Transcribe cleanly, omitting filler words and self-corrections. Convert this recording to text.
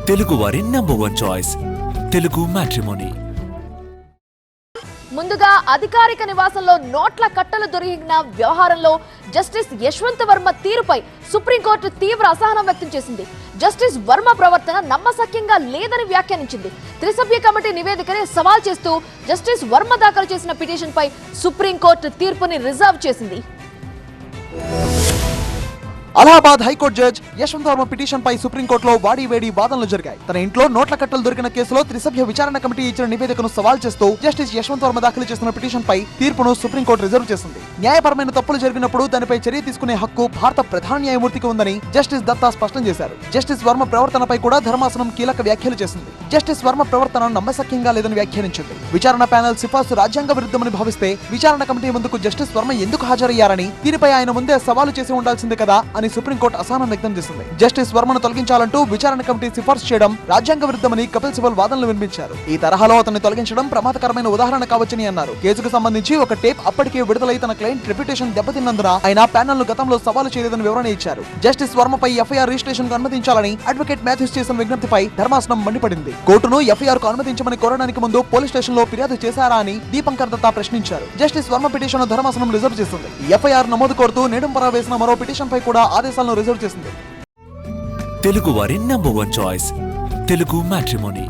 తెలుగువారి number 1 choice Telugu matrimony. ముందుగా అధికారిక నివాసంలో నోట్ల కట్టలు దొరికిన వ్యవహారంలో జస్టిస్ యశ్వంత్ వర్మ తీరుపై సుప్రీంకోర్టు తీవ్ర అసహనం వ్యక్తం చేసింది. జస్టిస్ వర్మ ప్రవర్తన నమ్మశక్యంగా లేదని వ్యాఖ్యానించింది. త్రిసభ్య కమిటీ నివేదికని సవాల్ చేస్తూ జస్టిస్ వర్మ దాఖలు చేసిన పిటిషన్పై సుప్రీంకోర్టు తీర్పుని రిజర్వ్ చేసింది. Allahabad high court judge Yashwant Varma petition పై సుప్రీంకోర్టులో వాడివేడి వాదనలు జరిగాయి. తన ఇంట్లో నోట్ల కట్టలు దొరికిన కేసులో త్రిసభ్య విచారణ కమిటీ ఇచ్చిన నివేదికను సవాల్ చేస్తూ జస్టిస్ యశ్వంత్ వర్మ దాఖలు చేసిన పిటిషన్ పై తీర్పును సుప్రీంకోర్టు రిజర్వ్ చేసింది. న్యాయపరమైన తప్పులు జరిగినప్పుడు దానిపై చర్య తీసుకునే హక్కు భారత ప్రధాన న్యాయమూర్తికి ఉందని జస్టిస్ దత్తా స్పష్టం చేశారు. జస్టిస్ వర్మ ప్రవర్తనపై కూడా ధర్మాసనం కీలక వ్యాఖ్యలు చేసింది. జస్టిస్ వర్మ ప్రవర్తన నమ్మశక్యంగా లేదని వ్యాఖ్యానించింది. విచారణ ప్యానెల్ సిఫార్సు రాజ్యాంగ విరుద్ధమని భావిస్తే విచారణ కమిటీ ముందుకు జస్టిస్ వర్మ ఎందుకు హాజరయ్యారని, దీనిపై ఆయన ముందే సవాలు చేసి ఉండాల్సిందే కదా అని సుప్రీంకోర్టు అసహనం వ్యక్తం చేసింది. జస్టిస్ వర్మను తొలగించాలంటూ విచారణ కమిటీ సిఫార్సు చేయడం రాజ్యాంగ విరుద్ధమని కపిల్ సిబల్ వాదనలు వినిపించారు. ఈ తరహాలో అతన్ని తొలగించడం ప్రమాదకరమైన ఉదాహరణ కావచ్చని అన్నారు. కేసుకు సంబంధించి ఒక టేప్ అప్పటికే విడుదలై తన క్లయింట్ రెప్యుటేషన్ దెబ్బతిన్నందున ఆయన ప్యానెల్ ను గతంలో సవాలు చేయలేదని వివరణ ఇచ్చారు. జస్టిస్ వర్మపై ఎఫ్ఐఆర్ రిజిస్ట్రేషన్ కు అనుమతించాలని అడ్వకేట్ మాథ్యూస్ చేసిన విజ్ఞప్తిపై ధర్మాసనం మండిపడింది. కోర్టును ఎఫ్ఐఆర్ కు అనుమతించమని కోరడానికి ముందు పోలీస్ స్టేషన్ లో ఫిర్యాదు చేశారా అని దీపంకర్ దత్తా ప్రశ్నించారు. జస్టిస్ వర్మ పిటిషన్ ధర్మాసనం రిజర్వ్ చేసింది. ఎఫ్ఐఆర్ నమోదు కోరుతూ నెడుంపరా వేసిన మరో పిటిషన్ పై కూడా ఆదేశాలను రిజర్వ్ చేసింది. తెలుగువారి నంబర్ 1 చాయిస్ తెలుగు మ్యాట్రిమోనీ.